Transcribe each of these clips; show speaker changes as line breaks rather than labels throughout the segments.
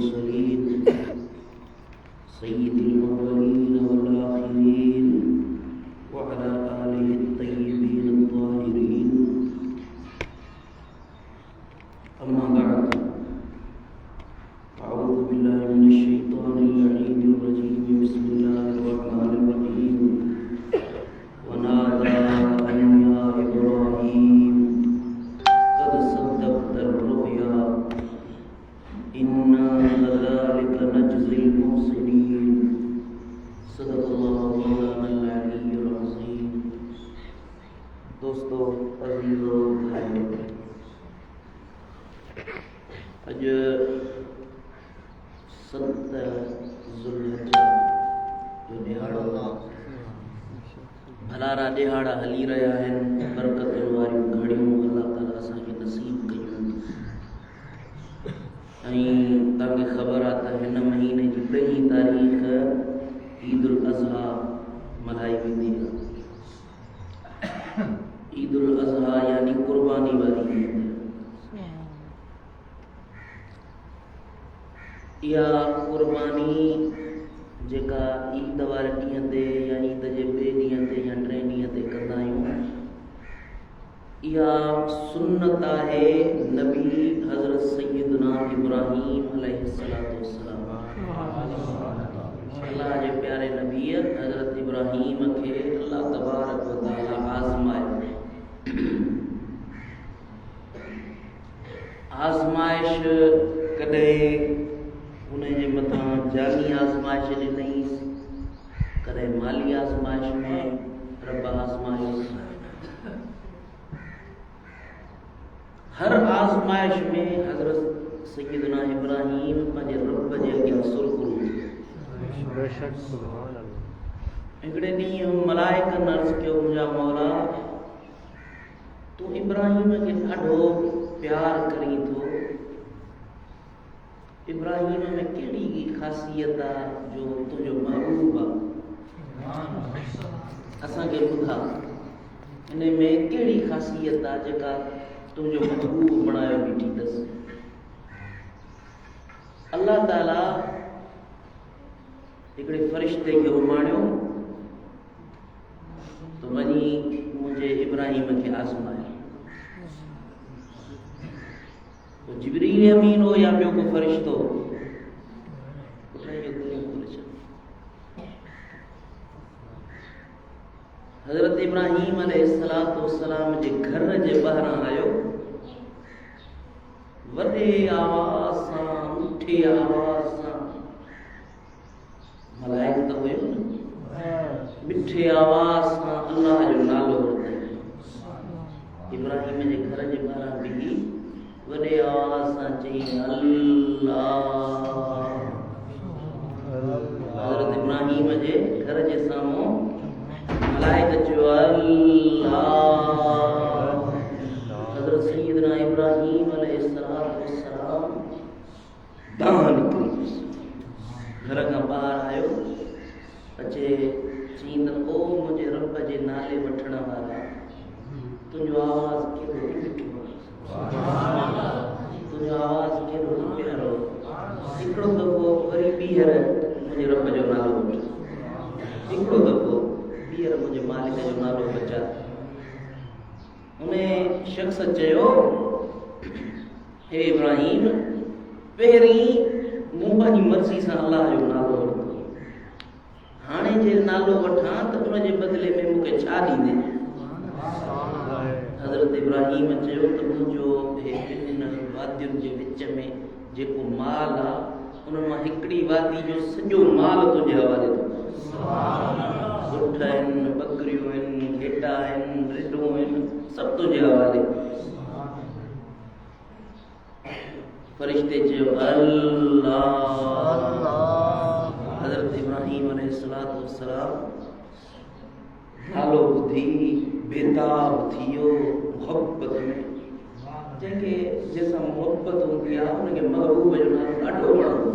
المرسلين سيد الأولين والآخرين وعلى آله الطيبين الطاهرين أما بعد أعوذ بالله من الشيطان اللعين الرجيم بسم الله الرحمن الرحيم ونادى أن يا إبراهيم قد صدقت الرؤيا إنا كذلك نجزي المحسنين صدق الله مولانا العلي العظيم दोस्तों अजीजों भाइयों अज 7 ज़ुल्हिज्जा जो दिहाड़ो भलारा दिहाड़ा हली रहा है बरकतुनि वारियूं घड़ियूं अल्लाह ताला असांखे नसीब कयूं ऐं तव्हांखे ख़बर आहे त हिन महीने जी 2 तारीख़ ईद उल अज़हा मल्हाई वेंदी आहे। ईद उल अज़हा यानी कुर्बानी वारी ईद। इहा कुर्बानी जेका ईद वारे ॾींहं ते या ईद जे ॿिए ॾींहं ते या 3 ॾींहं ते कंदा आहियूं, इहा सुन्नत आहे नबी हज़रत सैयदना इब्राहीम अलैहिस्सलातु वस्सलाम। अल्लाह जे प्यारे नबी हज़रत इब्राहीम खे अल्लाह तबारक व तआला आज़मायो। आज़माइश कॾहिं उन जे मथां जानी आज़माइश ॾिनईंसि, कॾहिं माली आज़माइश में रब आज़मायोसि। हर आज़माइश में हज़रत सैयदना इब्राहीम पंहिंजे रब जे अॻियां सुरख़ुरू थी। हिकिड़े ॾींहुं मलाइकनि अर्ज़ु कयो, मुंहिंजा मौला तूं इब्राहीम खे ॾाढो प्यार करीं थो, इब्राहीम में कहिड़ी ख़ासियत आहे जो तुंहिंजो महबूब आहे? असांखे ॿुधा हिन में कहिड़ी ख़ासियत आहे जेका तुंहिंजो महबूब बणायो बीठी अथसि। अल्लाह ताला हिकिड़े फ़रिश्ते खे उमाणियो त वञी मुंहिंजे इब्राहीम खे आज़माए। जिब्रील अमीन हो या ॿियो को फ़रिश्तो, हज़रत इब्राहीम अलैहिस्सलातु वस्सलाम जे घर जे ॿाहिरां आयो, वॾे आवाज़ सां ऊठी आवाज़ सां, मलाइक त हुयो न, मिठे आवाज़ सां अल्लाह जो नालो वरितईं। इब्राहीम जे घर जे ॿाहिरां बीही वॾे आवाज़ सां चई अल्लाह। हज़रत इब्राहीम जे घर जे साम्हूं मलाइक चयो अल्लाह। हज़रत सैयदना इब्राहीम अलैहिस्सलातु वस्सलाम दान निकिरी घर खां ॿाहिरि आयो, अचे चई त ओ मुंहिंजे रब जे नाले वठण वारा, तुंहिंजो आवाज़ केॾो मिठो आहे, तुंहिंजो आवाज़ केॾो प्यारो। हिकिड़ो दफ़ो वरी ॿीहर मुंहिंजे रब जो नालो वठो, हिकिड़ो दफ़ो ॿीहर मुंहिंजे मालिक जो नालो बचा। उन शख़्स चयो हे इब्राहीम, पहिरीं मूं पंहिंजी मर्ज़ी सां अल्लाह जो नालो वरितो, हाणे जे नालो वठां त उन जे बदिले में मूंखे छा ॾींदे? हज़रत इब्राहीम चयो त मुंहिंजो ॿिन्हिनि वादियुनि जे विच में जेको माल आहे उन मां हिकिड़ी वादी जो सॼो माल तुंहिंजे हवाले थो। ऊठ आहिनि, बकरियूं आहिनि, घेटा आहिनि, रिढूं आहिनि, सभु तुंहिंजे हवाले। फ़रिश्ते चयो अल्लाह। हज़रत इब्राहीम अलैहिस्सलातु वस्सलाम नालो ॿुधी बेताब थी वियो मोहब्बत में। जंहिंखे जंहिंसां मोहब्बत हूंदी आहे उनखे महबूब जो नालो ॾाढो वणंदो।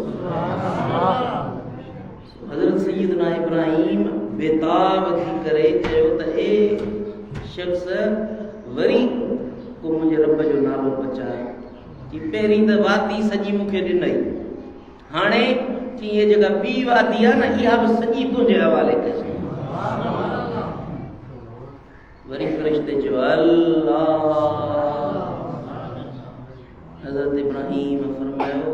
हज़रत सैयदना इब्राहीम बेताब थी करे चयो त ए शख़्स वरी को मुंहिंजे रब जो नालो बचाए। कि पहिरीं त वाती सॼी मूंखे ॾिनई, हाणे कि ये जगह ॿी वादी आहे न इहा बि सॼी तुंहिंजे हवाले कजे। वरी फ़रिश्ते चयो अल्लाह। हज़रत इब्राहीम फरमायो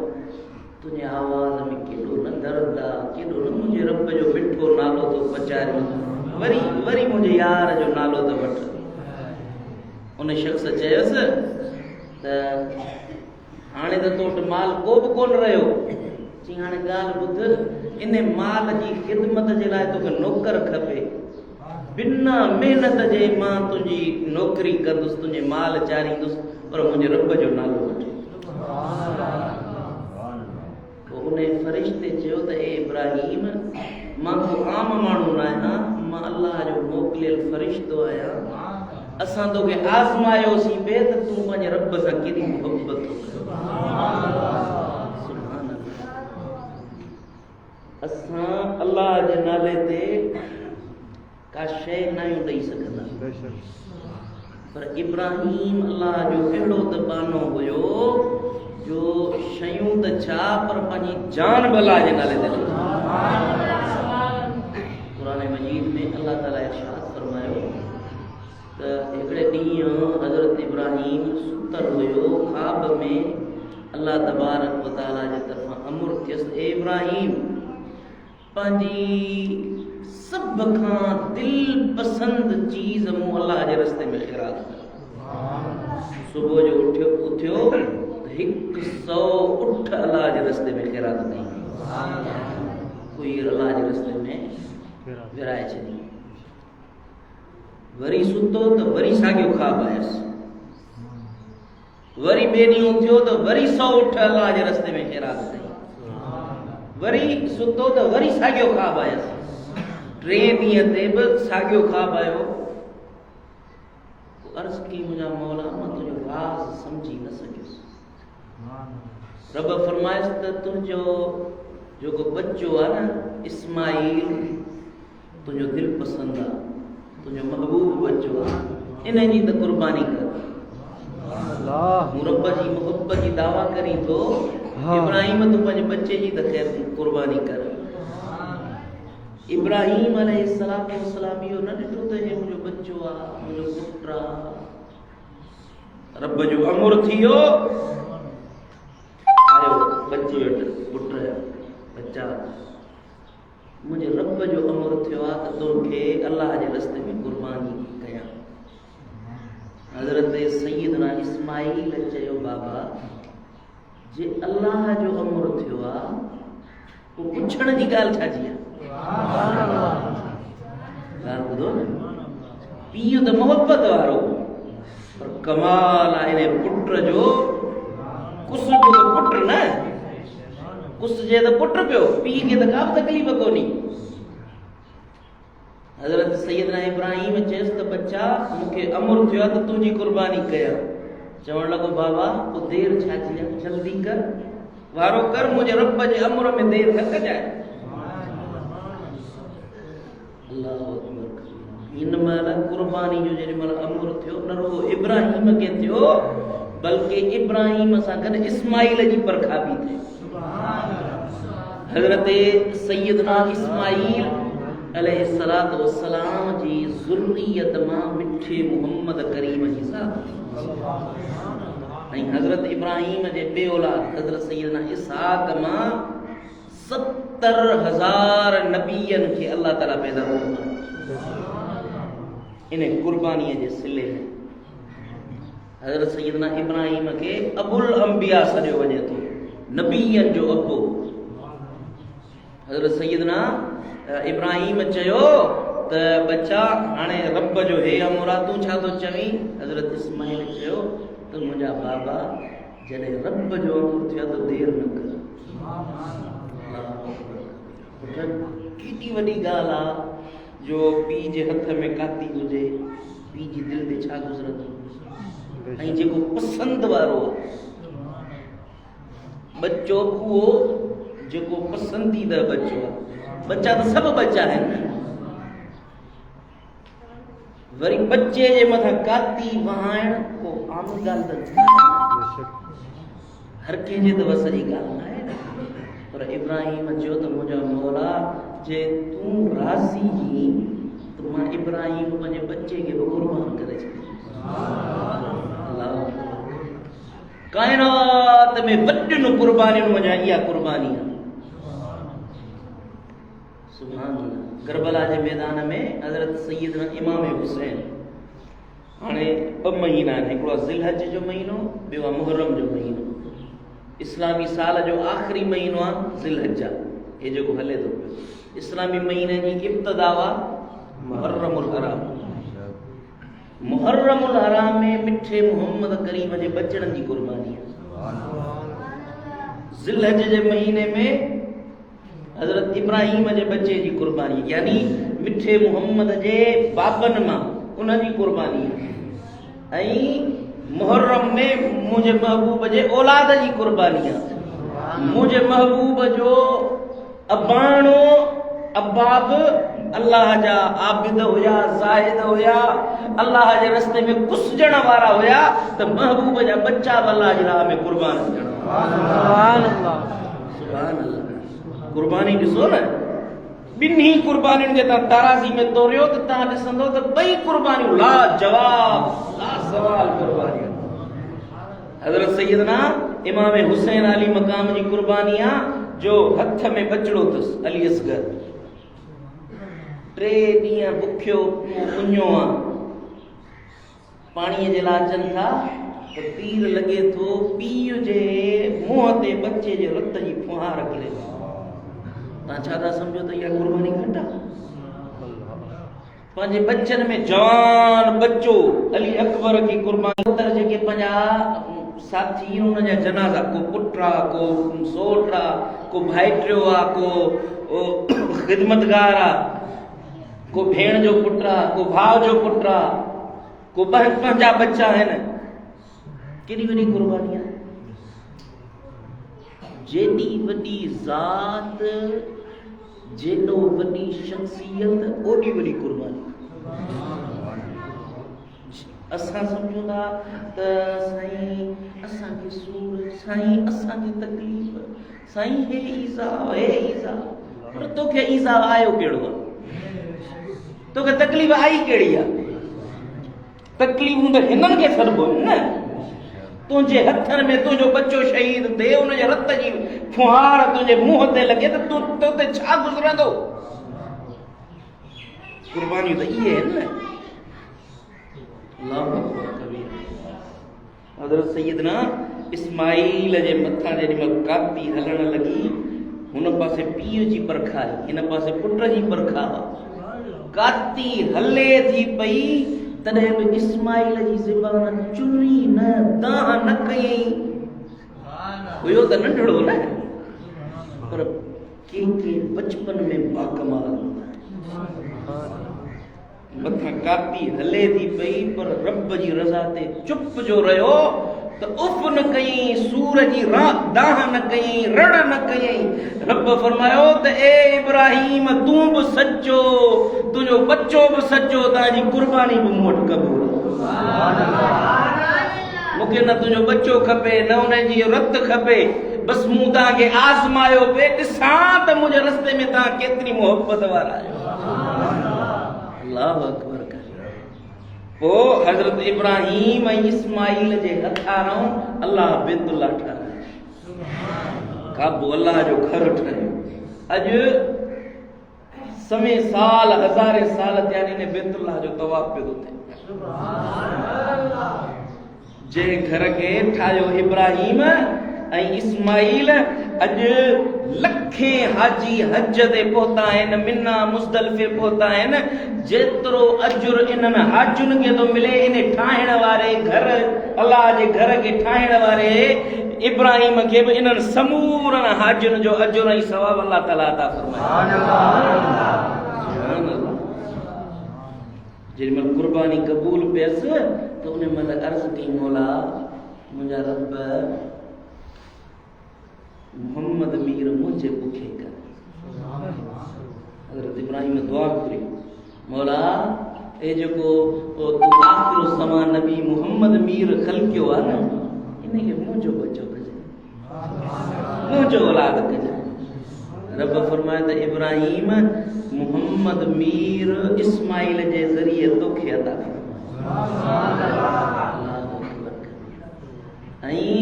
तुंहिंजे आवाज़ में केॾो न दर्द आहे, केॾो न मुंहिंजे रब जो मिठो नालो थो पचारे, वरी वरी मुंहिंजे यार जो नालो थो वठ। उन शख़्स चयसि त हाणे त तो वटि माल को बि कोन रहियो। चई हाणे ॻाल्हि ॿुध, इन माल जी ख़िदमत जे लाइ तोखे नौकर खपे। बिना महिनत जे मां तुंहिंजी नौकरी कंदुसि, तुंहिंजे माल चारींदुसि, पर मुंहिंजे रब जो नालो वठे। उन फ़रिश्ते चयो त ए इब्राहीम, मां को आम माण्हू न आहियां, मां अल्लाह जो मोकिलियल फ़रिश्तो आहियां। असां तोखे आज़मायोसीं पे त तूं पंहिंजे रब सां केॾी मुहबत थो करे। असां अल्लाह जे नाले ते का शइ न आहियूं ॾेई सघंदा, पर इब्राहीम अल्लाह जो अहिड़ो त बानो हुयो जो शयूं त छा पर पंहिंजी जान बि अल्लाह जे नाले ते ॾेई। क़ुरान मजीद में अल्लाह ताला इरशाद फरमायो त हिकिड़े ॾींहुं हज़रत इब्राहीम सुतल हुयो, ख़्वाब में अल्लाह तबारक व तआला जे तरफ़ां अमर थियसि, ए इब्राहीम पंहिंजी सभ खां दिल पसंद चीज़ मूं अल्लाह जे रस्ते में ख़ैरात कर। सुबुह जो उथियो 100 उठ अल्लाह जे रस्ते में ख़ैरात कई, कोई अल्लाह जे रस्ते में विराए छॾी। वरी सुतो त वरी साॻियो ख़्वाब आयसि, वरी ॿिए ॾींहुं उथियो त वरी 100 उठ अल्लाह जे रस्ते में ख़ैरात कई। वरी सुतो त वरी साॻियो ख़्वाब आयसि, 3 ॾींहं ते बि साॻियो ख़्वाब आयो। अर्ज़ की मुंहिंजा मौला, मां तुंहिंजो राज़ सम्झी न सघियुसि। रब फरमाइसि त तुंहिंजो जेको बच्चो आहे न इस्माईल, तुंहिंजो दिलि पसंदि आहे, तुंहिंजो महबूब बच्चो आहे, इन जी त क़ुर्बानी कर। मूं रब जी मुहबत जी दावा करी थो, इब्राहीम तूं पंहिंजे बच्चे जी त ख़ैर क़ुर्बानी कर। इब्राहीम अलैहिस्सलाम इहो न ॾिठो त हे मुंहिंजो बच्चो आहे, मुंहिंजो पुटु आहे। रब जो अमुर थी वियो, आयो बच्चे वटि, पुटु बच्चा। मुंहिंजे रब जो अमुर थियो आहे त तोखे अल्लाह जे रस्ते में क़ुर्बानी कयां। हज़रत सैयदना इस्माईल चयो बाबा जे अल्लाह जो अमुर थियो आहे पोइ पुछण जी ॻाल्हि छा जी आहे? ॻाल्हि ॿुधो न, पीउ त मोहबत वारो, पर कमाल आहे इन पुट जो। कुस जो त पुट न, कुस जे त पुट पियो, पीउ खे त का बि तकलीफ़ कोन्हे। हज़रत सैयदना इब्राहीम चयसि त बच्चा मूंखे अमुर थियो आहे त तुंहिंजी क़ुर्बानी कयां। चवण लॻो बाबा पोइ देरि छा जी आहे, जल्दी कर, वारो कर, मुंहिंजे रब जे अमुर में देरि न कजाए। हिन महिल क़ुर्बानी जो जेॾी महिल अमुर थियो न रुगो इब्राहीम खे थियो, बल्कि इब्राहीम सां गॾु इस्माईल जी परखा बि थिए। हज़रत सैयदना इस्माईल अलैहिस्सलातु वस्सलाम जी ज़ुर्रियत मां मिठे मुहम्मद करीम जी ज़ात, ऐं हज़रत इब्राहीम जे ॿिए औलाद हज़रत सैयदना इसहाक़ मां 70,000 नबीयनि खे अल्लाह ताला पैदा फरमायो। इन क़ुर्बानीअ जे सिले में हज़रत सैयदना इब्राहीम खे अबुल अंबिया सॾियो वञे थो, नबीयनि जो अबो। हज़रत सैयदना इब्राहीम चयो त बच्चा हाणे रब जो हे अमुरा तूं छा थो चवीं? हज़रत इस्माईल चयो त मुंहिंजा बाबा जॾहिं रब जो अमुर थियो त देरि न कर। केॾी वॾी ॻाल्हि आहे जो पीउ जे हथ में काती हुजे, पीउ जी दिलि ते छा गुज़रंदी, ऐं जेको पसंदि वारो बच्चो उहो जेको पसंदीदा बच्चो आहे। बच्चा त सभु बच्चा आहिनि, वरी बच्चे जे मथां काती वहाइण को आम ॻाल्हि त हर कंहिंजे त बस जी ॻाल्हि न आहे, पर पर इब्राहिम जो तो मुझा मौला जे तू राजी ही तो मां इब्राहिम पंहिंजे बच्चे खे बि कुर्बान करे छॾी। अल्लाह कायनात में वॾियुनि कुर्बानियुनि वञा इहा कुर्बानी आहे। सुभान अल्लाह। करबला जे मैदान में हज़रत सैयदना इमाम हुसैन हाणे 2 महीना आहिनि, हिकिड़ो ज़िलहज जो महीनो, ॿियो आहे मुहर्रम जो महीनो। इस्लामी साल जो आख़िरी महीनो आहे ज़िलहज, हे जेको हले थो पियो। इस्लामी महीने जी इब्तिदा आहे मुहर्रमुल हराम। मुहर्रमुल हराम में मिठे मोहम्मद करीम जे बचड़नि जी कुर्बानी आहे। ज़िलहज जे महीने में हज़रत इब्राहिम जे बच्चे जी कुर्बानी, यानी मिठे मोहम्मद जे बाबनि मां उनजी कुर्बानी आहे। ऐं मुहर्रम में मुंहिंजे महबूब जे औलाद जी कुर्बानी आहे। मुंहिंजे महबूब जो अबाणो अबाब अल्लाह जा आबिद हुया, ज़ाहिद हुया, अल्लाह जे रस्ते में कुसजण वारा हुया, त महबूब जा बच्चा बि अल्लाह जी राह में कुर्बान थियण। सुभान अल्लाह, सुभान अल्लाह। कुर्बानी ॾिसो न, ॿिन्ही कुर्बानियुनि खे तव्हां ताराज़ी में तोरियो त तव्हां ॾिसंदो त ॿई कुर्बानियूं लाजवाब लासवाल कुर्बानियूं। हज़रत सैयदना इमाम हुसैन अली मक़ाम जी कुर्बानी आहे, जो हथ में बचड़ो अथसि अली असगर। 3 ॾींहं बुखियो उञो आहे, पाणीअ जे लाइ अचनि था त तीर लॻे थो, पीउ जे मुंहं ते बच्चे जे रत जी फुहार किरे। तव्हां छा था सम्झो त इहा कुर्बानी घटि आहे? पंहिंजे बच्चनि में जवान बच्चो अली अकबर की कुर्बानी, जेके पंहिंजा साथी हुन जा जनाज़ा, को पुट आहे, को सोट आहे, को भाइटियो आहे, को ख़िदमतगार आहे, को भेण जो पुट आहे, को भाउ जो पुट आहे, को पंहिंजा बच्चा आहिनि। केॾी वॾी कुर्बानी आहे। जेॾी वॾी ज़ात, जेॾो वॾी शख़्सियत, ओॾी वॾी कुर्बानी। असां सम्झूं था त साईं असांखे सूर, साईं असांखे तकलीफ़, साईं हे ईज़ा, हे ईज़ा। पर तोखे ईज़ा आयो कहिड़ो आहे? तोखे तकलीफ़ आई कहिड़ी आहे? तकलीफ़ूं त हिननि खे सॾिबो न। तुंहिंजे हथनि में तुंहिंजो बच्चो शहीद थिए, उनजे रत जी फुहार तुंहिंजे मुंहं ते लॻे त तूं ते छा गुज़रंदो? कुर्बानियूं त इहे आहिनि न। अल्लाहु अकबर कबीर। हज़रत सैयदना इस्माइल जे मथां जेॾी महिल काती हलण लॻी, हुन पासे पीउ जी परखा आई, हिन पासे पुट जी परखा। काती हले थी पई, तॾहिं बि इस्माइल जी ज़बान चुनी न, दाह न कयई। हुयो त नंढड़ो न, पर के बचपन में बाकमाल। मथां काती हले थी पई, पर रब जी रज़ा ते चुप जो रहियो त उफ़ न कयई, सूर जी दाह न कयई, रड़ न कयई। रब फरमायो त ए इब्राहिम, तूं बि सचो, तुंहिंजो बच्चो बि सचो, तव्हांजी कुर्बानी बि मूं वटि क़बूल। मूंखे न तुंहिंजो बच्चो खपे, न उनजी रत खपे, बसि मूं तव्हांखे आज़मायो पे, ॾिसां त मुंहिंजे रस्ते में तव्हां केतिरी मोहबत वारा आहियो। अल्लाहु अकबर। पोइ हज़रत इब्राहिम ऐं इस्माइल जे हथारों अल्लाह बैतुल्लाह ठाहियो, काबो अल्लाह जो घर ठहियो। अॼु समय साल, हज़ारे साल थिया आहिनि, बैतुल्लाह जो तवाफ़ पियो थो थिए। जंहिं घर खे ठाहियो इब्राहिम ऐं इस्माइल, अॼु लखे हाजी हज ते पहुता आहिनि, मिना मुज़दलिफ़े पहुता आहिनि। जेतिरो अजुर इन्हनि हाजुनि खे थो मिले, इन ठाहिण वारे घर, अल्लाह जे घर खे ठाहिण वारे इब्राहिम खे बि इन्हनि समूरनि हाजुनि जो अजुर ऐं सवाब अल्लाह ताला अता फरमाए। जेॾी महिल कुर्बानी क़बूल पियसि त उन महिल अर्ज़ कई, मौला मुंहिंजा रब, मोहम्मद मीर मुझे बुखे कर। हज़रत इब्राहिम दुआ करी, मौला ए जेको तूं आख़िर ज़मान नबी मोहम्मद मीर ख़लकियो आहे न, इनखे मुंहिंजो बच्चो कजे, मुंहिंजो औलाद कजे। रब फरमाए त इब्राहिम मुहम्मद मीर इस्माइल जे ज़रिए तोखे अता ऐं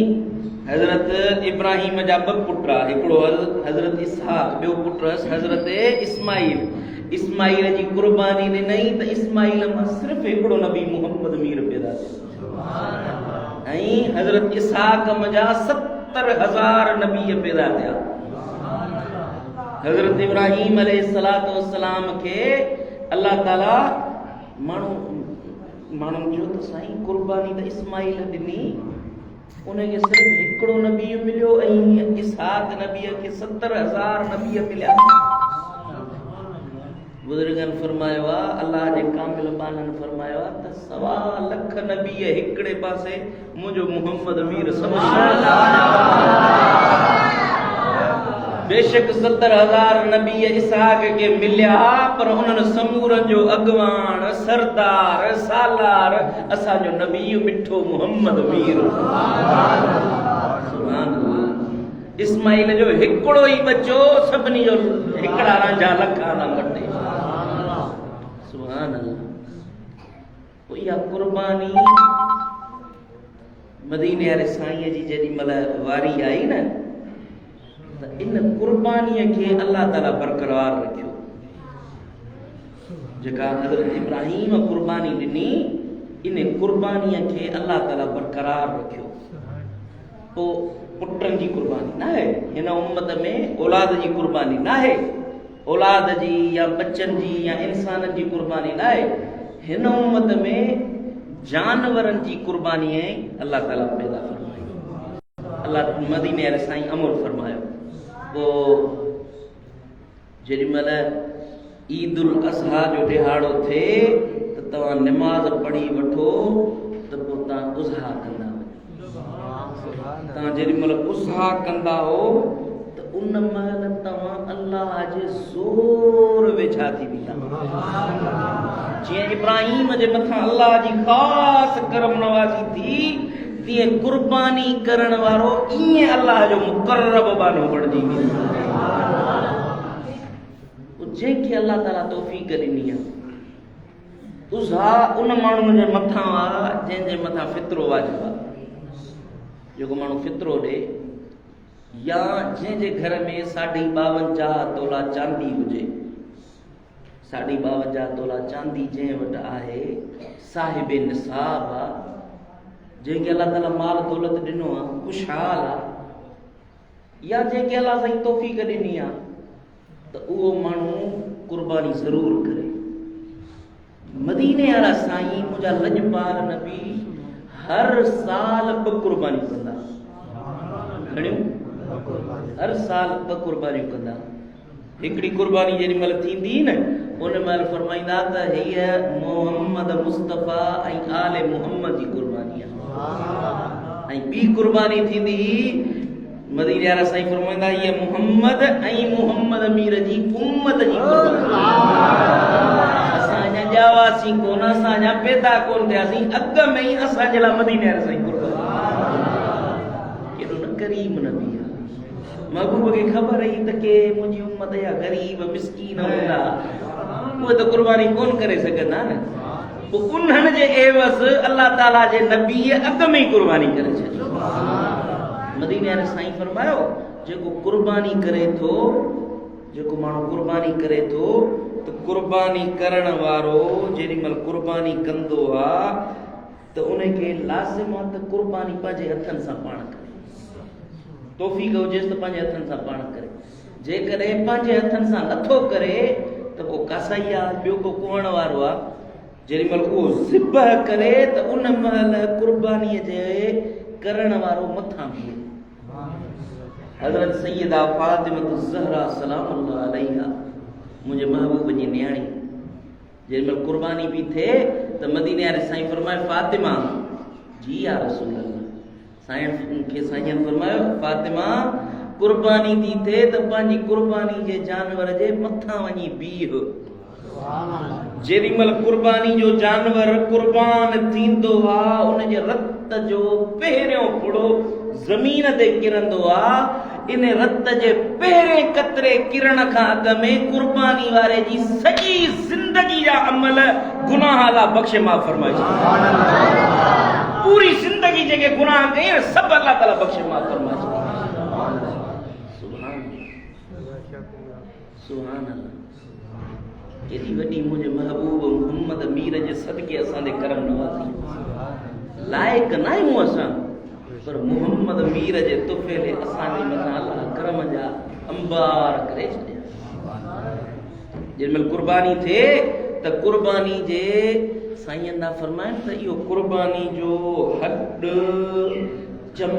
हज़रत इब्राहिम जा ॿ पुट, हिकिड़ो हज़रत इसहाक, ॿियो पुट हज़रत इस्माइल जी कुर्बानी ॾिनई त इस्माइल मां सिर्फ़ु हिकिड़ो नबी मुहम्मद मीर पैदा थियो ऐं हज़रत इसहाक जा 70,000 नबी पैदा थिया। हज़रत इब्राहिम अलैहिस्सलाम खे अल्लाह ताला माण्हू जो त साईं कुर्बानी त इस्माइल ॾिनी, उनखे सिर्फ़ु हिकिड़ो नबी मिलियो ऐं इसहाक नबीअ खे 70,000 नबी मिलिया। बुज़ुर्गनि फरमायो आहे, अल्लाह जे कामिल बाननि फरमायो आहे त 1.25 लख नबी हिकिड़े पासे, मुंहिंजो मुहम्मद मीर बेशक 70,000 नबी इसहाक खे मिलिया, पर उन्हनि समूरनि जो अॻवान, सरदार, सालार असांजो नबी मिठो मुहम्मद मीर। इस्माइल जो हिकिड़ो ई बच्चो सभिनी जो हिकिड़ा रांझा लखा न मटे। सुभान अल्लाह। इहा कुर्बानी मदीने वारे साईं जी जेॾी महिल वारी आई न, त इन कुर्बानीअ खे अल्लाह ताला बरक़रार रखियो। जेका हज़रत इब्राहिम कुर्बानी ॾिनी, इन कुर्बानीअ खे अल्लाह ताला बरक़रार रखियो। पोइ पुटनि जी कुर्बानी न आहे हिन उम्मत में, औलाद जी कुर्बानी न आहे, औलाद जी या बच्चनि जी या इंसान जी कुर्बानी न आहे। हिन उम्मत में जानवरनि जी कुर्बानी अल्लाह ताला पैदा फरमाई। अल्लाह मदीने वारे साईं अमर फरमायो। पोइ जेॾी महिल ईद उल अज़हा जो ॾिहाड़ो थिए त तव्हां निमाज़ पढ़ी वठो, त पोइ तव्हां उज़हा कंदा वञो। तव्हां जेॾी महिल उज़हा कंदा हो त उन महिल तव्हां अल्लाह जे ज़ोर वेझा थी वेंदा। जीअं इब्राहिम जे मथां अल्लाह जी ख़ासि करम नवाज़ी थी, तीअं कुर्बानी करण वारो ईअं अल्लाह जो मुक़र्रब बानो बणिजी वेंदो। जंहिंखे अल्लाह ताला तौफ़ीक़ ॾिनी आहे, उज़हा उन माण्हूअ जे मथां आहे जंहिंजे मथां फितरो वाजिबु आहे। जेको माण्हू फितरो ॾे, या जंहिंजे घर में 52.5 तोला चांदी हुजे, 52.5 तोला चांदी जंहिं वटि आहे, साहिब निसाब आहे, जंहिंखे अल्लाह ताला माल दौलत ॾिनो आहे, ख़ुशहाल आहे, या जंहिंखे अल्लाह साईं तौफ़ीक़ ॾिनी आहे, त उहो माण्हू कुर्बानी ज़रूरु करे। मदीने वारा साईं मुंहिंजा लजपाल नबी हर साल 2 कुर्बानियूं कंदा। घणियूं? हर साल 2 कुर्बानियूं कंदा। हिकिड़ी कुर्बानी जेॾी महिल थींदी न, उन महिल फरमाईंदा त हीअ मोहम्मद मुस्तफ़ा ऐं आले मोहम्मद जी कुर्बानी आहे। ऐं ॿी कुर्बानी थींदी, मदीने वारा साईं फरमाईंदा हीअ मुहम्मद ऐं मुहम्मद मीर जी उम्मत जी कुर्बानी। असांजा ॼावासीं कोन, असांजा पैदा कोन थियासीं, अॻ में ई असांजे लाइ मदीने वारा साईं कुर्बानी। केॾो न करीम नबी आहे। महबूब खे ख़बर हुई त के मुंहिंजी उम्मत जा ग़रीब मिसकीन हूंदा, उहे त कुर्बानी कोन करे सघंदा न। पोइ उन्हनि जे एवज़ अल्लाह ताला जे नबीअ अॻ में ई कुर्बानी करे छॾी। मदीने वारे साईं फरमायो, जेको कुर्बानी करे थो, जेको माण्हू कुर्बानी करे थो, त कुर्बानी करण वारो जेॾी महिल कुर्बानी कंदो आहे त उनखे लाज़िम आहे त कुर्बानी पंहिंजे हथनि सां पाण करे। तौफ़ीक़ हुजेसि त पंहिंजे हथनि सां पाण करे। जेकॾहिं पंहिंजे हथनि सां नथो करे त पोइ कसाई आहे, ॿियो को कुहण वारो आहे। जेॾी महिल उहो ज़िबह करे त उन महिल कुर्बानीअ जे करण वारो मथां बीहे। हज़रत सैयदा फातिमा ज़हरा सलामुल्लाह अलैहा, मुंहिंजे महबूब जी न्याणी, जेॾी महिल कुर्बानी बि थिए त मदीने वारे साईं फरमाए, फातिमा जी या रसूल अल्लाह। साईं खे साईं फरमायो, फातिमा कुर्बानी थी थिए त पंहिंजी कुर्बानी जे जानवर जे मथां वञी बीह। जेॾी महिल कुर्बानी जो जानवर कुर्बान थींदो आहे, उनजे रत जो पहिरियों फुड़ो ज़मीन ते किरंदो आहे, इन रत जे पहिरें कतरे किरण खां अॻ में कुर्बानी वारे जी सॼी ज़िंदगी जा अमल गुनाह ला बख़्शे माफ़ फरमाए। पूरी ज़िंदगी जेके गुनाह कई सभु अल्लाह ताला बख़्शे माफ़ फरमाए। सुभान अल्लाह। एॾी वॾी मुंहिंजे महबूब मोहम्मद मीर जे सदके असांजे करम नवाज़ी लाइक़ न आहियूं असां, पर मोहम्मद मीर जे तुफ़े असांजे मथां अल्लाह करम जा अंबार करे छॾिया। जेमहिल कुर्बानी थिए त कुर्बानी जे साईं ना फरमाइनि त इहो कुर्बानी जो हॾ चम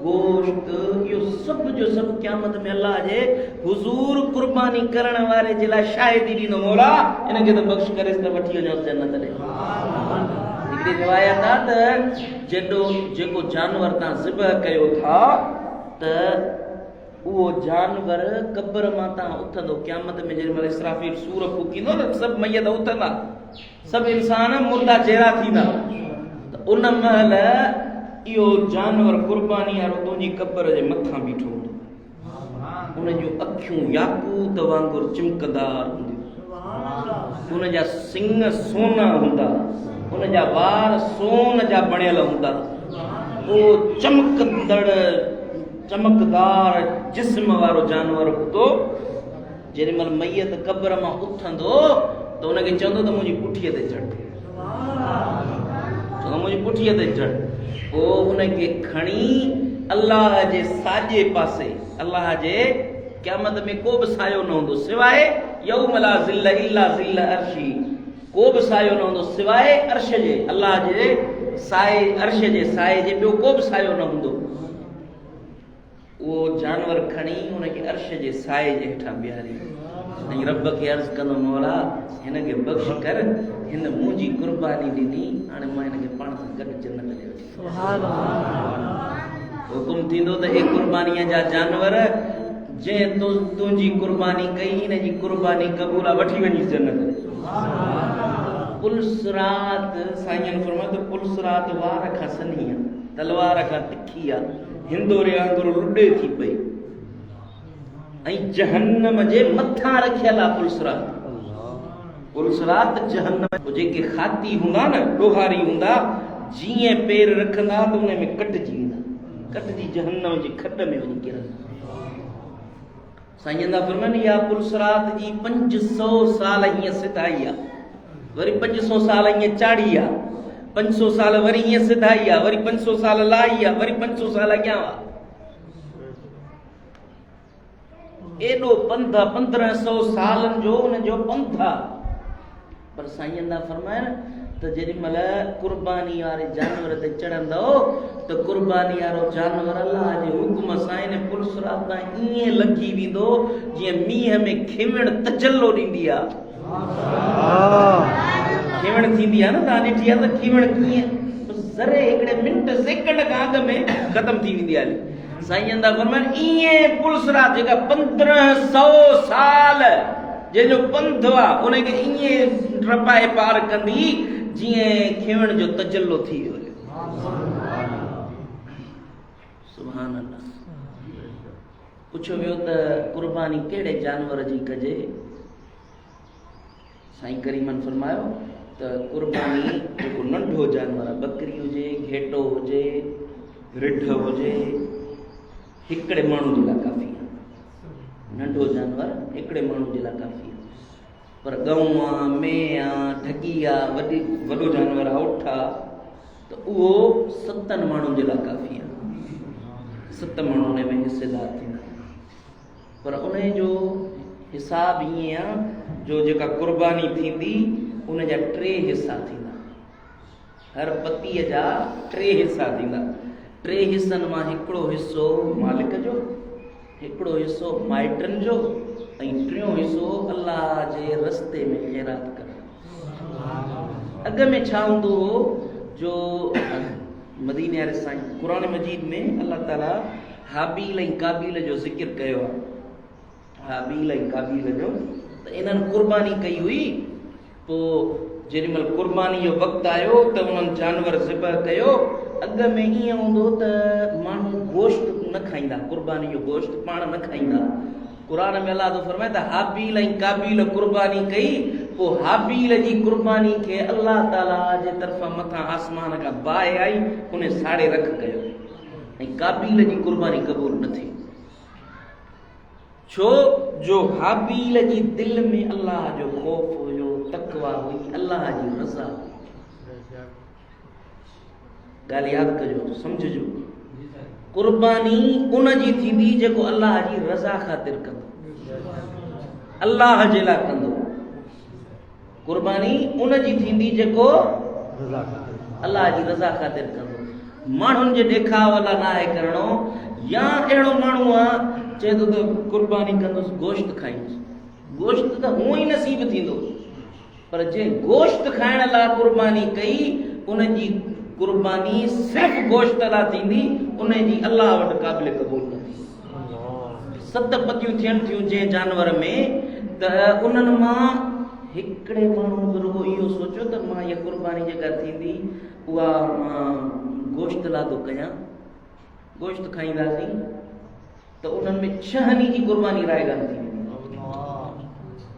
गोश्त इहो सभु जो सभु क़यामत में अल्लाह जे हुज़ूर कुर्बानी करण वारे जे लाइ शाहिदी ॾींदो। मौला इनखे त बख़्श करेसि त वठी वञो जन्नत ॾे। हिकिड़ी रिवायत आहे त जेको जानवर तव्हां ज़िबह कयो था त उहो जानवर क़ब्र मां तव्हां उथंदो क़यामत में जेॾीमहिल इसराफील सूर फूकींदो न सभु मयत उथंदा, सभु इंसान मुर्दा चेहरा थींदा, त उन महिल इहो जानवर कुर्बानी वारो तुंहिंजी क़ब्र जे मथां बीठो हूंदो। उन जूं अखियूं याकूत वांगुरु चिमकदार हूंदियूं, उन जा सिंग सोना हूंदा, उन जा वार सोन जा बणियल हूंदा। उहो चमकदार जिस्म वारो जानवर हूंदो। जेॾीमहिल मैयत क़ब्र मां उथंदो त उनखे चवंदो त मुंहिंजी पुठीअ ते चढ़, चवंदो मुंहिंजी पुठीअ ते चढ़। पोइ उनखे खणी अल्लाह जे साॼे पासे, अल्लाह जे क़यामत में को बि सायो न हूंदो सिवाय यौम ला ज़िल्ल इल्ला ज़िल्ल अर्शी, को बि सायो न हूंदो सिवाय अर्श जे, अल्लाह जे साए, अर्श जे साए जे ॿियो को बि सायो न हूंदो। उहो जानवर खणी उनखे अर्श जे साए जे हेठां बीहारी ऐं रब खे अर्ज़ कंदो मौला हिनखे बख़्श कर, हिन मुंहिंजी कुर्बानी ॾिनी, हाणे मां हिनखे पाण सां गॾु जन्नत ॾे वठी। हुकुम थींदो त हे कुर्बानीअ जा जानवर जंहिं तुंहिंजी कुर्बानी कई हिनजी कुर्बानी क़बूल आहे, वठी वञी जन्नत ॾे। पुलसरात साईं फरमायो त पुलसरात वार खां सनी आहे, तलवार खां तिखी आहे, हिंदोरे वांगुरु लुॾे थी पई ऐं जहन्नम जे मथां रखियल आहे पुलसरात। पुलसरात जहन्नम जेके खाती हूंदा न ॾोहारी हूंदा, जीअं पेर रखंदा त उन में कटिजी वेंदा, कटिजी जहन्नम जी खॾ में वञी किरंदा। साईं फरमाइनि इहा पुलसरात जी 500 साल हीअं सिधाई आहे, वरी 500 साल हीअं चाढ़ी आहे, 500 साल वरी हीअं सिधाई आहे, वरी 500 साल लाई आहे, वरी 500 साल अॻियां आहे। एॾो पंध 1500 सालनि जो उनजो पंध आहे। पर साईं फरमाइनि त जेॾीमहिल कुर्बानी वारे जानवर ते चढ़ंदो त कुर्बानी वारो जानवर अल्लाह जे हुकुम सां इन पुलसरात तां ईअं लॻी वेंदो जीअं मींहं में खिवण तजल्लो ॾींदी आहे। खिवण थींदी आहे न, तव्हां ॾिठी आहे त खिवण कीअं ज़रे हिकिड़े मिंट सेकंड खां अॻ में ख़तम थी वेंदी आहे। साईं फरमाइनि ईअं पुलसरात जेका 1500 साल जंहिंजो पंध आहे उनखे ईअं टपाए पार कंदी जीअं खिवण जो तजल्लो थी वियो। सुभान अल्लाह। पुछो वियो त कुर्बानी कहिड़े जानवर जी कजे? साईं करीमन फरमायो त कुर्बानी जेको नंढो जानवर आहे, बकरी हुजे, घेटो हुजे, रिढ हुजे, हिकिड़े माण्हू जे लाइ काफ़ी आहे। नंढो जानवर हिकिड़े माण्हू जे लाइ काफ़ी आहे। पर गऊं आहे, मेह आहे, ठगी आहे, वॾो जानवर आहे, उठ आहे, त उहो 7 माण्हुनि जे लाइ काफ़ी आहे। 7 माण्हू उन में हिसेदार थींदा। पर उन जो हिसाब ईअं आहे जो जेका कुर्बानी थींदी उन जा 3 हिसा थींदा। हर पतीअ जा 3 हिसा थींदा। 3 हिसनि मां हिकिड़ो हिसो मालिक जो, हिकिड़ो हिसो माइटनि जो ऐं 3 हिसो अल्लाह जे रस्ते में ख़ैरात करणु। अॻ में छा हूंदो हो जो मदीने वारे साईं क़ुरान मजीद में अल्लाह ताला हाबील ऐं काबील जो ज़िक्र कयो आहे। हाबील ऐं काबील जो त इन्हनि कुर्बानी कई हुई। पोइ जेॾीमहिल कुर्बानी जो वक़्तु आयो त उन्हनि जानवर ज़िबह कयो। अॻ में ईअं हूंदो त माण्हू गोश्त न न खाईंदा, कुर्बानी जो गोश्त पाण न खाईंदा। क़ुरान में अल्लाह तो फरमाए त हाबील ऐं काबील कुर्बानी कई, पोइ हाबील जी कुर्बानी खे अल्लाह ताला जे तरफ़ां मथां आसमान खां बाहि आई, उन साड़े रख कयो ऐं काबील जी कुर्बानी क़बूल न थी। छो जो हाबील जी दिल में अल्लाह जो ख़ौफ़ हुयो, तक़वा हुई, अल्लाह जी रज़ा। ॻाल्हि यादि कजो, सम्झिजो, कुर्बानी उन जी थींदी जेको अल्लाह जी रज़ा ख़ातिर कंदो, अल्लाह जे लाइ कंदो। कुर्बानी उन जी थींदी जेको अल्लाह जी रज़ा ख़ातिर कंदो। माण्हुनि जे ॾेखाव लाइ नाहे करणो। या अहिड़ो माण्हू आहे चए थो त कुर्बानी कंदुसि, गोश्त खाईंदुसि, गोश्त त हूअं ई नसीब थींदो, पर जंहिं गोश्त खाइण लाइ कुर्बानी कई उन जी कुर्बानी सिर्फ़ गोश्त लाइ थींदी, उन जी अल्लाह वटि क़ाबिल क़बूल न थींदी। 7 पतियूं थियनि थियूं जंहिं जानवर में, त उन्हनि मां हिकिड़े माण्हू रुगो इहो सोचियो त मां इहा कुर्बानी जेका थींदी उहा मां गोश्त लाइ थो कयां, गोश्त खाईंदासीं, त उन्हनि में 6 जी कुर्बानी रायगान थी वेंदी।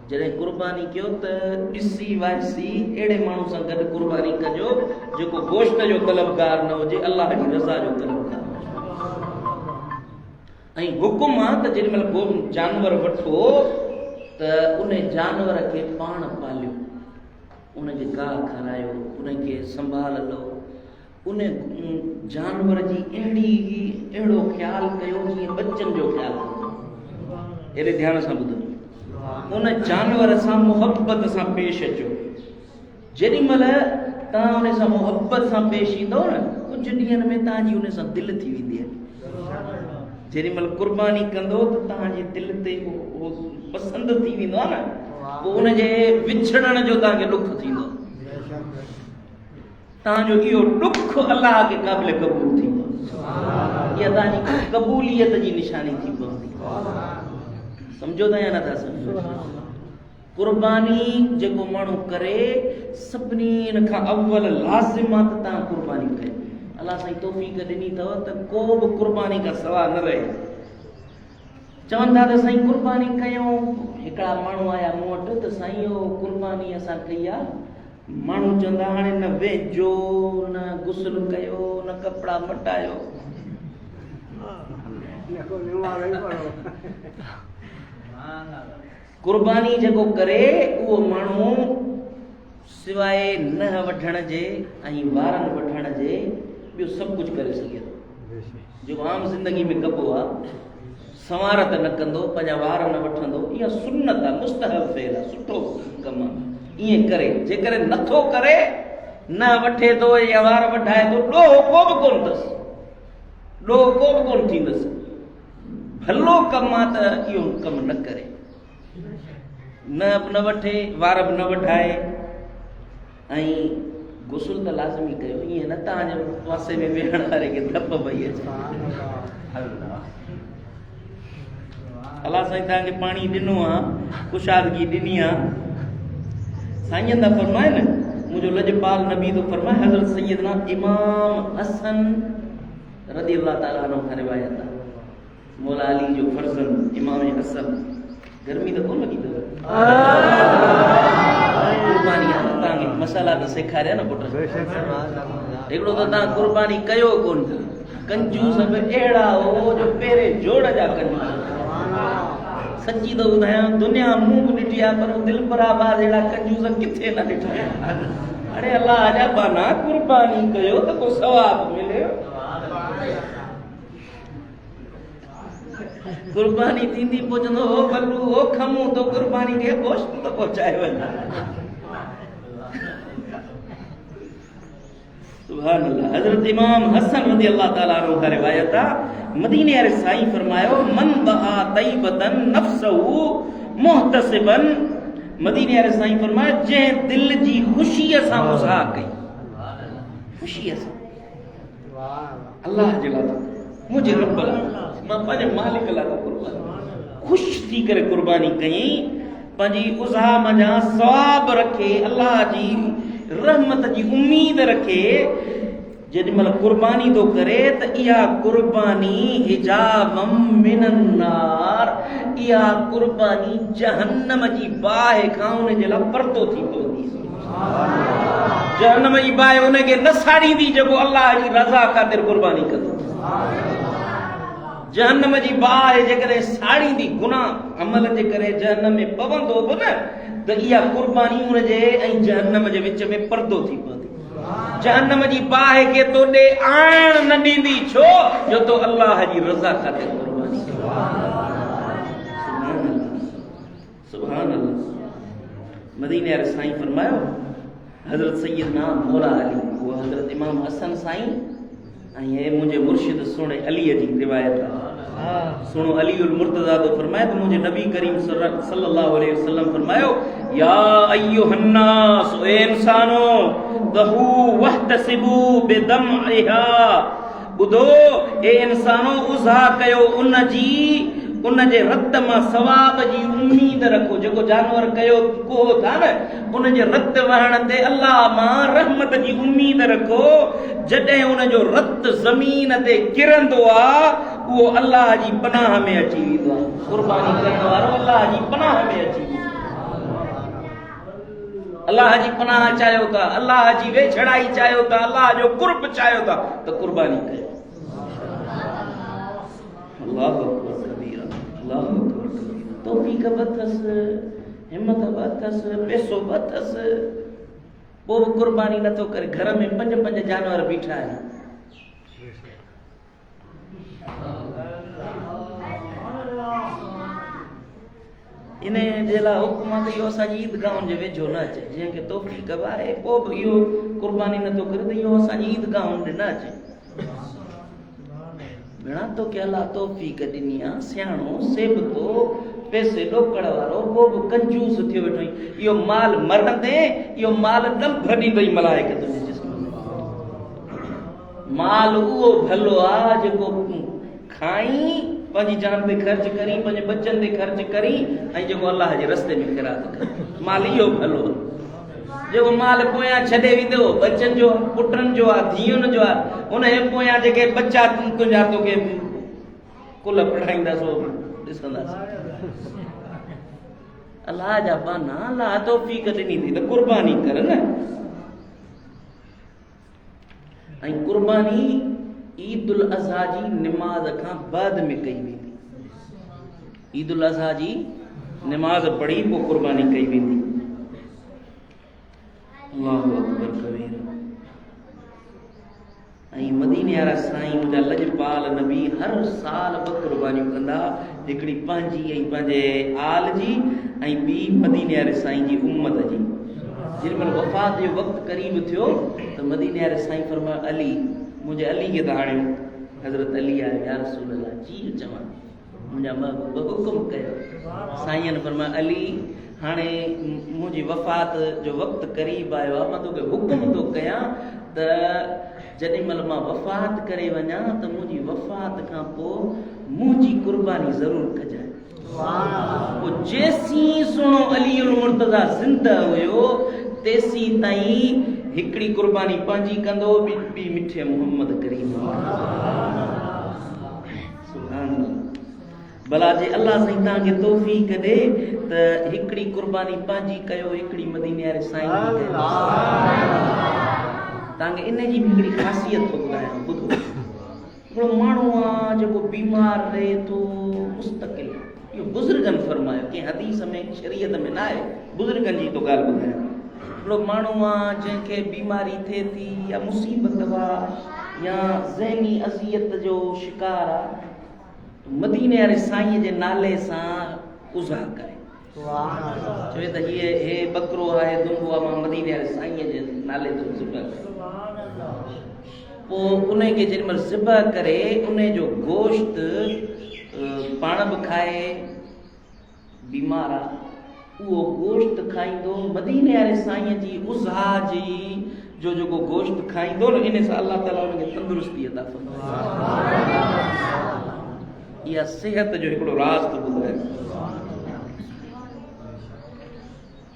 जॾहिं कुर्बानी कयो त ॾिसी वाइसी अहिड़े माण्हू सां गॾु कुर्बानी कजो जेको गोश्त जो तलबगार न हुजे, अल्लाह जी रज़ा जो तलबगार हुजे। ऐं हुकुम आहे त जेॾीमहिल जानवर वठो त उन जानवर खे पाण पालियो, उनखे गाह खारायो, उनखे संभालो, उन जानवर जी अहिड़ो ख़्यालु कयो जीअं बच्चनि जो ख़्यालु कयो। एॾे ध्यान सां ॿुधो, उन जानवर सां मुहबत सां पेश अचो। जेॾीमहिल तव्हां उन सां मुहबत सां पेश ईंदव न, कुझु ॾींहंनि में तव्हांजी उन सां दिलि थी वेंदी आहे। जेॾीमहिल कुर्बानी कंदो त तव्हांजे दिलि ते उहो पसंदि थी वेंदो आहे न, पोइ उनजे विछड़ण जो तव्हांखे ॾुख थींदो। तव्हांजो इहो ॾुख अल्लाह खे क़ाबिल क़बूल थींदो, इहा तव्हांजी क़बूलियत जी निशानी थी पवंदी। सम्झो था या नथा सम्झो? कुर्बानी जेको माण्हू करे, सभिनी खां अव्वल लाज़िम आहे त तव्हां कुर्बानी कयो। अल्लाह साईं तौफ़ीक़ ॾिनी अथव त को बि कुर्बानी खां सवा न रहे। चवंदा त साईं कुर्बानी कयूं, हिकिड़ा माण्हू आया मूं वटि त साईं इहो कुर्बानी असां कई आहे। माण्हू चवंदा हाणे न वेझो, न गुस्ल कयो, न कपिड़ा मटायो। कुर्बानी जेको करे उहो माण्हू सवाइ न वठण जे ऐं वारनि वठण जे ॿियो सभु कुझु करे सघे थो। जेको आम ज़िंदगी में कबो आहे, संवारत न कंदो, पंहिंजा वार न वठंदो, इहा सुन्नत आहे, मुस्तहब फेल आहे, सुठो कमु आहे। ईअं करे, जेकॾहिं नथो करे, न वठे थो या वार वठाए थो, ॾोह को बि कोन अथसि, ॾोह को बि कोन थींदसि। भलो कमु आहे त इहो कमु न करे, न वठे, वार बि न वठाए, ऐं गुस्ल त लाज़मी कयो। ईअं न तव्हांजे पासे में वेहण वारे खे धप पई अचे, अलाह साईं तव्हांखे पाणी ॾिनो आहे, कुशादगी ॾिनी आहे। साईं था फरमाए न, मुंहिंजो लजपाल नबी थो फरमाए, हज़रत सैयदना इमाम हसन रज़ी अल्लाह ताला अन्हु खां रिवायत आहे, मौला अली जो फर्ज़न इमाम हसन। गर्मी त कोन लॻी अथव? कुर्बानी आहे, तव्हांखे मसाला त सेखारिया न पुट। हिकिड़ो त तव्हां कुर्बानी कयो कोन, कंजूस बि अहिड़ा हो जो पहिरें जोड़ जा कंजूस। सची तो ॿुधायां, दुनिया मूं बि ॾिठी आहे, पर दिलि बराबरि अहिड़ा कंजूस किथे न ॾिठा। अड़े अल्लाह जा बाना, कुर्बानी कयो त को सवाब मिले। कुर्बानी थींदी पुछंदो, हो बल्लू हो खमूं तो कुर्बानी खे गोश्त तो पहुचाए वञ। सुभान अल्लाह। हज़रत इमाम हसन रज़ी अल्लाह ताला अन्हु खां रिवायत आहे, मदीने वारे साईं फरमायो, मन बहा तैबतन नफ्सहु मुहतसिबन। मदीने वारे साईं फरमायो, जंहिं दिल जी ख़ुशीअ सां मुज़ा कई, ख़ुशीअ सां, अल्लाह जे लाइ, मुंहिंजे रब लाइ, मां पंहिंजे मालिक लाइ कुर्बानी, ख़ुशि थी करे कुर्बानी कई, पंहिंजी उज़ा मञा सवाब रखे, अल्लाह जी रहमत जी उम्मीद रखे, जेॾीमहिल कुर्बानी थो करे त इहा कुर्बानी हिजाबम मिनन नार, इहा कुर्बानी जहन्नम जी बाहि खां उनजे लाइ परतो थी पवंदी। जहन्नम जी बाहि उनखे न साड़ींदी जेको अलाह जी रज़ा ख़ातिर कुर्बानी कंदो। जहन्नम जी बाहि जेकॾहिं साड़ींदी गुनाह अमल जे करे जहन्नम में पवंदो बि न त इहा कुर्बानी उनजे ऐं जहन्नम जे विच में परदो थी पवंदी। जहन्नम जी बाहि खे तोॾे आइण न ॾींदी, छो जो तो अलाह जी रज़ा ख़ातिर कुर्बानी कई। सुभान अल्लाह। मदीने वारे साईं फरमायो, हज़रत सैयदना मौला अली, वो हज़रत इमाम हसन साईं ऐं हे मुंहिंजे मुर्शिद सुणे अलीअ जी रिवायत आहे। सुनो अलीउल मुर्तज़ा तो फरमाए तो मुझे नबी करीम सल्लल्लाहु अलैहि वसल्लम फरमायो, या अय्युहन्नास, ए इंसानो, दहू वहतसिबू बिदमइहा, ॿुधो ए इंसानो, उज़ा कयो उनजे रत मां सवाब जी उम्मीद रखो। जेको जानवर कयो को था न उनजे रत वहण ते अल्लाह मां रहमत जी उम्मीद रखो। जॾहिं उनजो रत ज़मीन ते किरंदो आहे उहो अल्लाह जी पनाह में अची वेंदो आहे। कुर्बानी करण वारो अल्लाह जी पनाह में अची वेंदो। अल्लाह जी पनाह चाहियो था, अल्लाह जी वेछड़ाई चाहियो था, अल्लाह जो कुर्ब चाहियो था त कुर्बानी कयो। अल्लाह अकबर कबीरा, अल्लाह अकबर कबीरा। तौफीक बि अथसि, हिम्मत बि अथसि, पैसो बि अथसि, पोइ बि कुर्बानी नथो करे। घर में 5 जानवर बीठा आहिनि। इन जे लाइ हुकुम आहे त इहो असांजी ईदगाहुनि जे वेझो न अचे। जंहिंखे तौफीक बि आहे पोइ बि इहो कुर्बानी नथो करे त इहो असांजी ईदगाहुनि ॾे न अचे। भेणा तोखे अलाह तौफीक ॾिनी आहे, सियाणो सेबतो पैसे ॾोकड़ वारो, पोइ बि कंजूस थियो वेठो आहीं। इहो माल मरंदे इहो माल ॾंभ ॾींदई मलाइक तुंहिंजे जिस्म में। माल उहो भलो आहे जेको खाई पंहिंजी जान ते ख़र्च करी, पंहिंजे बचनि ते ख़र्च करी ऐं जेको अलाह जे रस्ते में ख़िरात करे। माल इहो भलो आहे। जेको माल पोयां छॾे वेंदो बचनि जो, पुटनि जो आहे, धीअनि जो आहे, उनजे पोयां जेके बच्चा तुंहिंजा तोखे कुल पढ़ाईंदासीं ॾिसंदासीं। अलाह जा बाना, अलाह तौफीक ॾिनी थी त कुर्बानी कर न। ऐं कुर्बानी ईद उल अज़हा जी निमाज़ खां बाद में कई वेंदी। ईद उल अज़हा जी निमाज़ पढ़ी पोइ कुर्बानी कई वेंदी। अल्लाहु अकबर कबीर। ऐं मदीने वारा साईं मुंहिंजा लजपाल नबी हर साल ॿ कुर्बानियूं कंदा, हिकिड़ी पंहिंजी ऐं पंहिंजे आल जी, ऐं ॿी मदीने वारे साईं जी उम्मत जी। जेॾीमहिल वफ़ात जो वक़्तु क़रीब थियो त मदीने वारे साईं फरमायो, अली, मुंहिंजे अली खे त हाणे हज़रत अली आहे, या रसूल अल्लाह, जी चवां मुंहिंजा महबूब हुकुम कयो। साईं फरमायो, अली, हाणे मुंहिंजी वफ़ात जो वक़्तु क़रीब आयो आहे, मां तोखे हुकुम थो कयां त जेॾीमहिल मां वफ़ात करे वञा त मुंहिंजी वफ़ात खां पोइ मुंहिंजी कुर्बानी ज़रूरु कजांइ। पोइ जेसीं सुहिणो अलीउल मुर्तज़ा ज़िंदा हुयो तेसीं ताईं हिकिड़ी कुर्बानी पंहिंजी कंदो, ॿी मिठे मोहम्मद करीम। सुभान अल्लाह। भला जे अल्लाह साईं तव्हांखे तौफीक ॾे त हिकिड़ी कुर्बानी पंहिंजी कयो, हिकिड़ी मदीने वारे साईं जी कयो। तव्हांखे इन जी बि हिकिड़ी ख़ासियत थो ॿुधायां। ॿुधो, हिकिड़ो माण्हू आहे जेको बीमार रहे थो मुस्तक़िल। इहो बुज़ुर्गनि फरमायो, कंहिं हदीस में शरीयत में न आहे, बुज़ुर्गनि जी थो ॻाल्हि ॿुधायां। हिकिड़ो माण्हू आहे जंहिंखे बीमारी थिए थी, या मुसीबत आहे, या ज़हनी अज़ियत जो शिकार आहे, मदीने वारे साईं जे नाले सां उज़ा करे चवे त हे बकरो आहे, दुंबो आहे, मां मदीने वारे साईं जे नाले ते ज़िबह कयो। पोइ उनखे जेॾीमहिल ज़िबह करे उन जो गोश्त पाण बि खाए, बीमार आहे, उहो गोश्त खाईंदो। मदीने वारे साईं जी उज़हा जी जो जेको गोश्त खाईंदो न, इन सां अल्लाह ताला उनखे तंदुरुस्ती अता फरमाए। इहा सिहत जो हिकिड़ो राज़ थो ॿुधाए।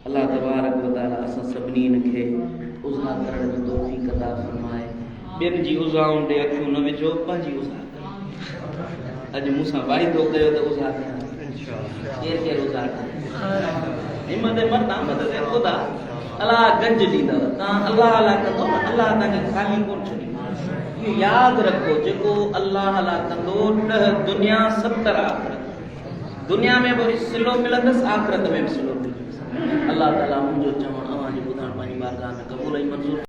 अल्लाह तबारक व तआला असां सभिनी खे उज़हा करण जी तौफ़ीक़ अता फरमाए। ॿियनि जी उज़ाउं ॾे अखियूं न विझो, पंहिंजी उज़ा अॼु मूंसां वाइदो कयो त उज़ा केरु केरु उज़ा हिमत मत मदद ख़ुदा अलाह गंज ॾींदव, तव्हां अलाह अलाह कंदो न, अलाह तव्हांखे ख़ाली कोन छॾींदो। इहो यादि रखो, जेको अलाह अलाह कंदो 10 दुनिया 70 आख़िरत, दुनिया में बि सिलो मिलंदसि, आख़िरत में बि सिलो मिलंदसि। अलाह ताला मुंहिंजो चवणु अव्हां जो ॿुधणु पंहिंजी बारगाह में क़बूल ऐं मंज़ूर